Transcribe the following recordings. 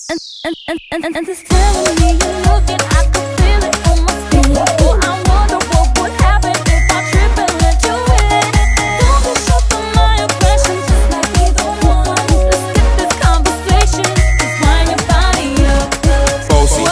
And it's telling me you're looking, I can feel it on my skin. Oh, I wonder what would happen if I trip and let you in. Don't be shocked by my aggression, just let me the one. Let's get this conversation, just wind your body up. Bossy.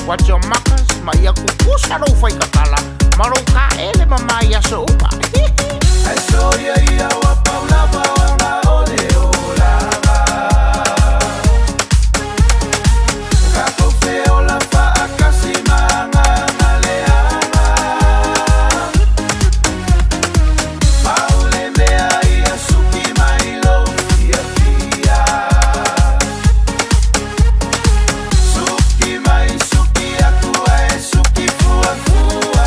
Watch your makas, maya kukusa no fai kakala. Maroka ele mamaya so upa. I saw ya wapa wanga ole olanga. Kako fe ola fa akasi manga ngaleanga. Paule mea ia suki mailo fia fia. Suki mai suki aku ai suki fua fua.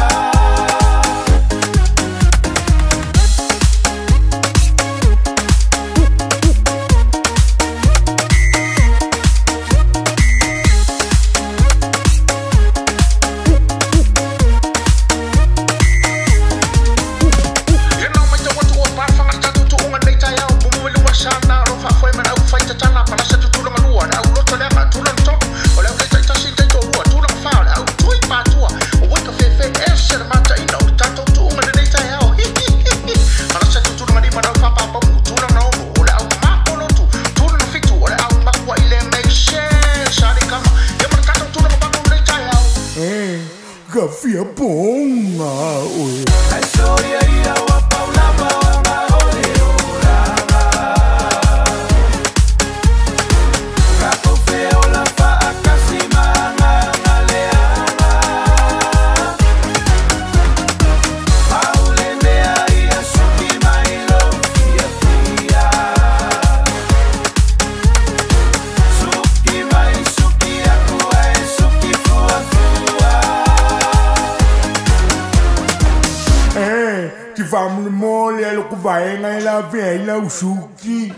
Gafia bonga, oi. I saw ya wapa wanga ole olanga. Kako fe ola fa akasi manga ngaleanga. Paule mea ia suki mailo fia fia. Suki mai suki aku ai suki fua fua. Ti vamos mole lo que vai na la vela o suki.